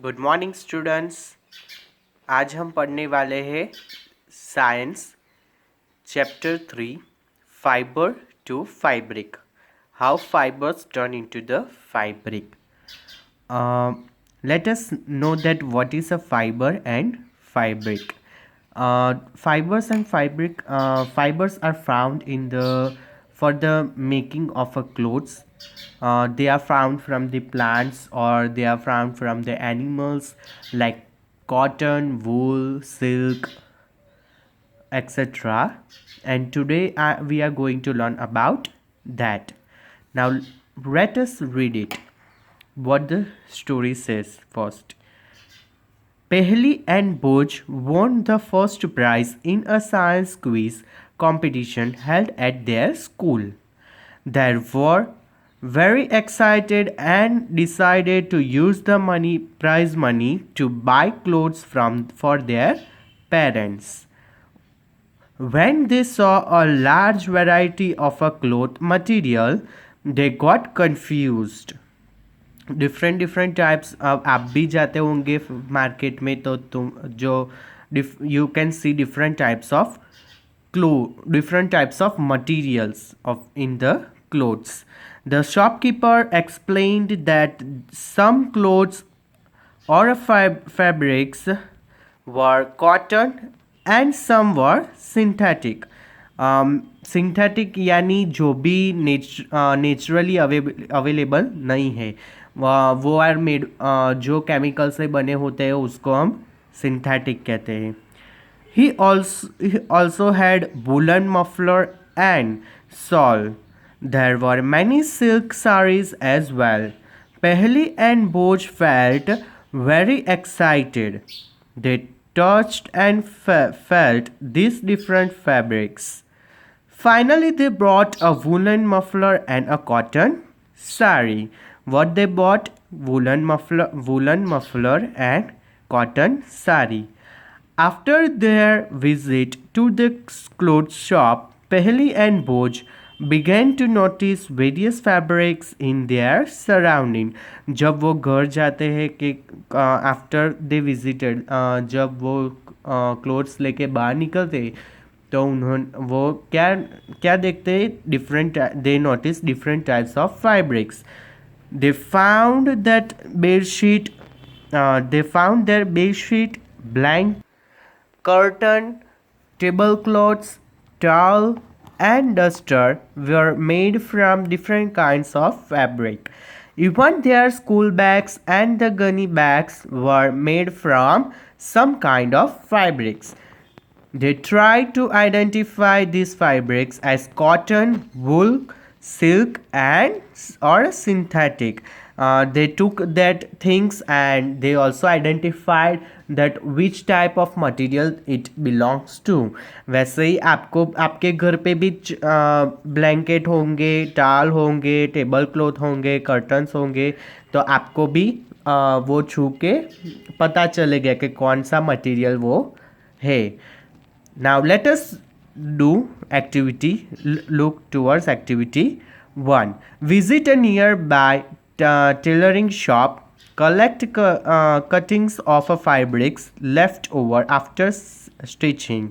Good morning students. आज हम पढ़ने वाले हैं science chapter 3 fibre to fabric, how fibres turn into the fabric. Let us know that what is a fiber and fabric. Fibers and fabric fibers are found in the for the making of a clothes. They are found from the plants or they are found from the animals like cotton, wool, silk, etc. And today we are going to learn about that. Now let us read it. What the story says first. Pehli and Boj won the first prize in a science quiz competition held at their school. They were very excited and decided to use the prize money to buy clothes for their parents. When they saw a large variety of a cloth material, they got confused. Different different types, अब आप भी जाते होंगे market में तो तुम जो you can C different types of different types of materials of in the clothes. The shopkeeper explained that some clothes or fabrics were cotton and some were synthetic. Synthetic यानी जो भी नेचुरली अवेलेबल नहीं है, वो are made, जो chemical से बने होते हैं उसको हम सिंथेटिक कहते हैं. He also had woolen muffler and shawl. There were many silk saris as well. Pehli and Boj felt very excited. They touched and felt these different fabrics. Finally, they brought a woolen muffler and a cotton sari. What they bought? Woolen muffler and cotton sari. After their visit to the clothes shop, Pehli and Boj began to notice various fabrics in their surrounding. जब वो घर जाते हैं कि after they visited, जब वो clothes लेके बाहर निकलते तो उन्होंने वो क्या क्या देखते हैं, different, they notice different types of fabrics. They found that bedsheet they found their bedsheet, blank curtain, tablecloths, towel, and duster were made from different kinds of fabric. Even their school bags and the gunny bags were made from some kind of fabrics. They tried to identify these fabrics as cotton, wool, silk, and or synthetic. They took that things and they also identified that which type of material it belongs to. वैसे ही आपको आपके घर पे भी blanket होंगे, टाल होंगे, table cloth होंगे, कर्टन्स होंगे, तो आपको भी वो छू के पता चलेगा कि कौन सा मटेरियल वो है. Now let us do activity, look towards activity 1. Visit a nearby tailoring shop, collect cuttings of a fabrics left over after stitching.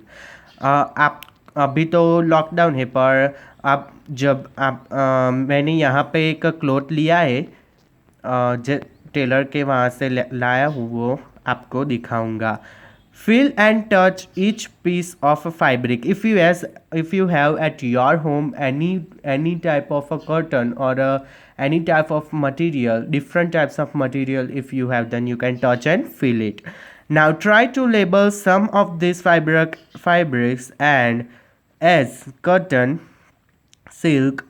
आप अभी तो लॉकडाउन है, पर आप जब आप मैंने यहाँ पे एक क्लॉथ लिया है, टेलर के वहाँ से लाया हूँ, वो आपको दिखाऊंगा. Feel and touch each piece of a fabric. If you have at your home any type of a curtain or any type of material, different types of material, if you have, then you can touch and feel it. Now try to label some of these fabrics and as cotton, silk,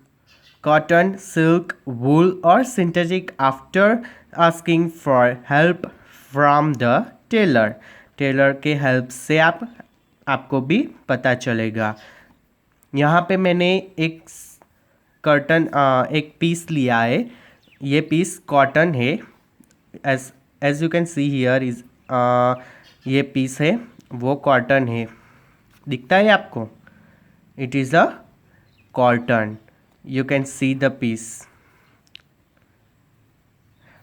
wool, or synthetic after asking for help from the tailor. Tailor के help से आपको भी पता चलेगा. यहाँ पे मैंने एक कर्टन, एक पीस लिया है. ये पीस कॉटन है. As you can see here is, ये पीस है वो कॉटन है. दिखता है आपको? It is a cotton. You can see the piece.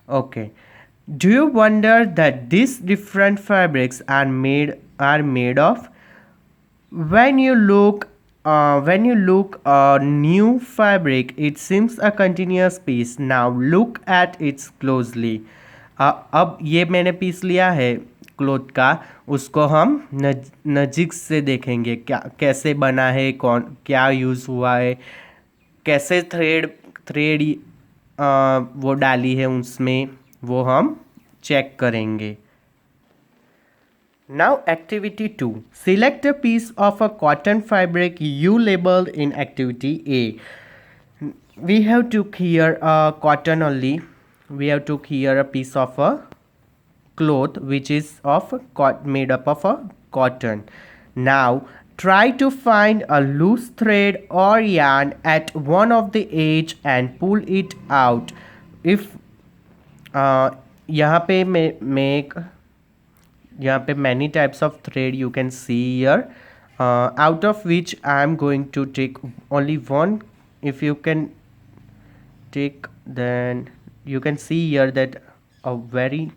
Okay. Do you wonder that these different fabrics are made of? When you look a new fabric, it seems a continuous piece. Now look at it closely. अब ये मैंने piece लिया है cloth का, उसको हम नज़दीक से देखेंगे क्या कैसे बना है, कौन क्या यूज़ हुआ है, कैसे थ्रेड थ्रेड वो डाली है उसमें, वो हम चेक करेंगे. Now activity 2. Select a piece of a cotton fabric you labeled in activity A. We have took here a cotton only. We have took here a piece of a cloth which is made up of a cotton. Now try to find a loose thread or yarn at one of the edge and pull it out. If यहाँ पे मैं एक यहाँ पे many types of thread you can see here, out of which I am going to take only one. If you can take, then you can see here that a very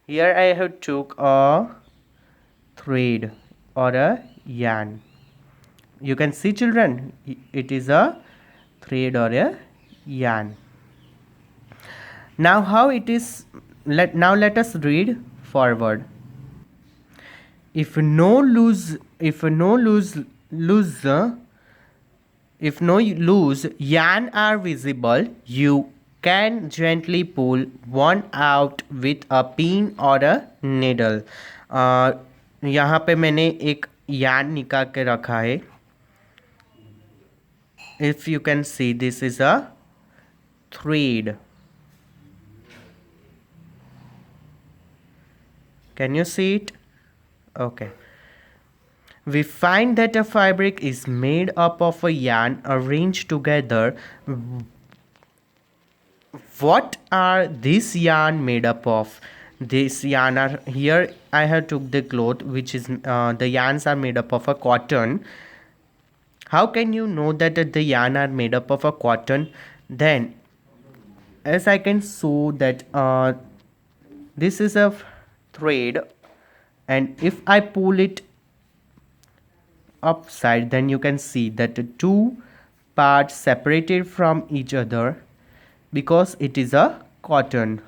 here I have took a thread or a yarn. You can see, children, it is a thread or a yarn. Now how it is, let us read forward. If no loose yarn are visible, you can gently pull one out with a pin or a needle. यहाँ पे मैंने एक yarn निकाल के रखा है. If you can see, this is a thread. Can you see it? Okay. We find that a fabric is made up of a yarn arranged together. What are these yarn made up of? This yarn are here. I have took the cloth, which is the yarns are made up of a cotton. How can you know that the yarn are made up of a cotton? Then, as I can show that this is a thread, and if I pull it upside, then you can see that the two parts separated from each other because it is a cotton.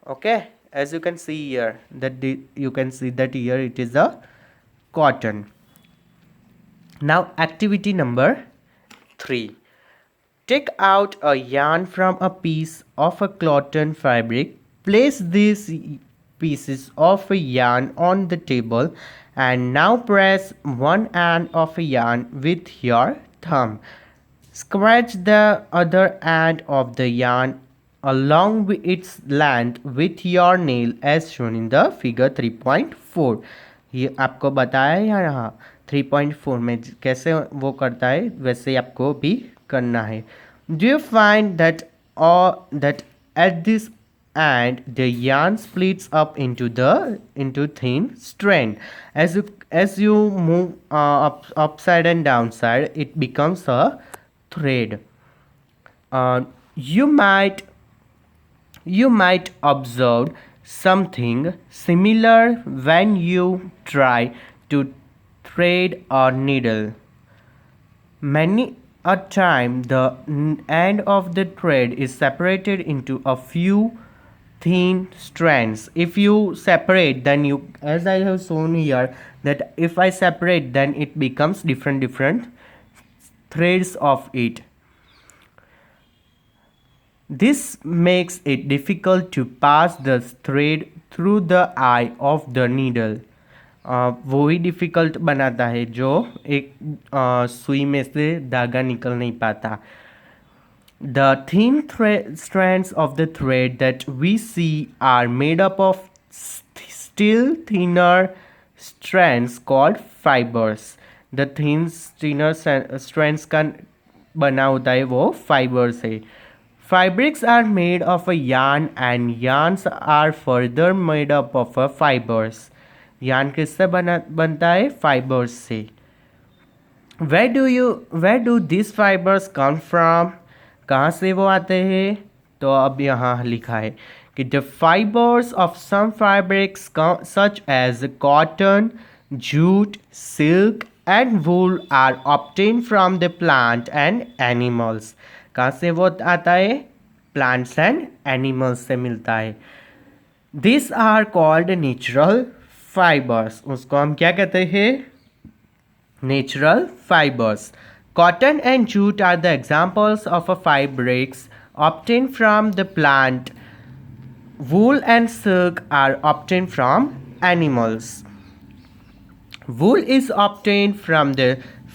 Okay, as you can see here, that you can see that here it is a cotton. Now activity number 3. Take out a yarn from a piece of a cotton fabric. Place these pieces of a yarn on the table and now press one end of a yarn with your thumb. Scratch the other end of the yarn along with its length with your nail as shown in the figure 3.4. ये आपको बताया है यहाँ 3.4 में कैसे वो करता है, वैसे आपको भी करना है. Do you find that at this end the yarn splits up into thin strand? As you move upside and downside, it becomes a thread. You might observe something similar when you try to thread a needle. Many a time the end of the thread is separated into a few thin strands. If you separate, then you, as I have shown here, that if I separate, then it becomes different threads of it. This makes it difficult to pass the thread through the eye of the needle. वो ही difficult बनाता है जो एक सुई में से धागा निकल नहीं पाता. The thin strands of the thread that we see are made up of still thinner strands called fibers. The thinner strands का बना होता है वो fibers है. Fabrics are made of a yarn and yarns are further made up of a fibers. yarn किससे बनता है? Fibers से. Where do these fibers come from? कहाँ से वो आते हैं? तो अब यहाँ लिखा है कि the fibres of some fabrics such as cotton, jute, silk and wool are obtain from the plant and animals. कहाँ से वो आता है? प्लांट्स एंड एनिमल्स से मिलता है। This are called natural fibres. उसको हम क्या कहते हैं? Natural fibres. Cotton and jute are the examples of a fabrics obtained from the plant. Wool and silk are obtained from animals. Wool is obtained from the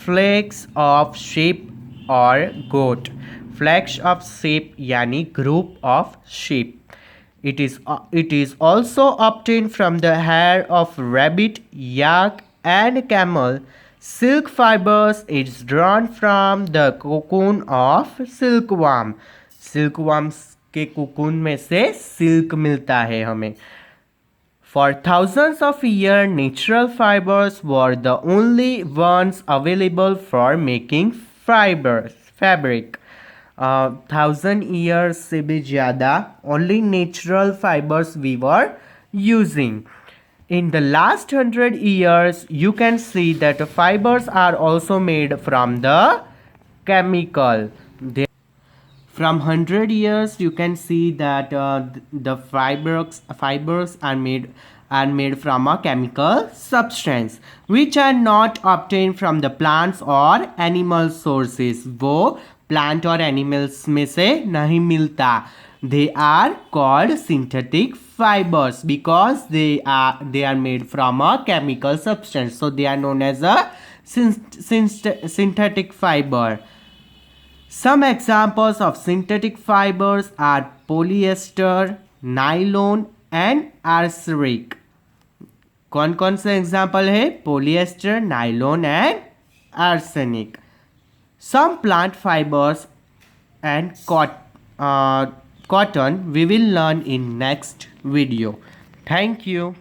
flax of sheep or goat. Flax of sheep yani group of sheep. It is also obtained from the hair of rabbit, yak, and camel. Silk fibers is drawn from the cocoon of silkworm. Silkworm के cocoon में से silk मिलता है हमें. For thousands of years, natural fibers were the only ones available for making fabric. 1000 years से भी ज़्यादा only natural fibers we were using. In the last 100 years, you can see that fibers are also made from the chemical. From 100 years, you can see that the fibers are made from a chemical substance which are not obtained from the plants or animal sources. वो plant और animals में से नहीं मिलता. They are called synthetic fibers because they are made from a chemical substance. So they are known as a synthetic fiber. Some examples of synthetic fibers are polyester, nylon and arsenic. कौन कौन से example है? Polyester, nylon and arsenic. Some plant fibers and cotton we will learn in next video. Thank you.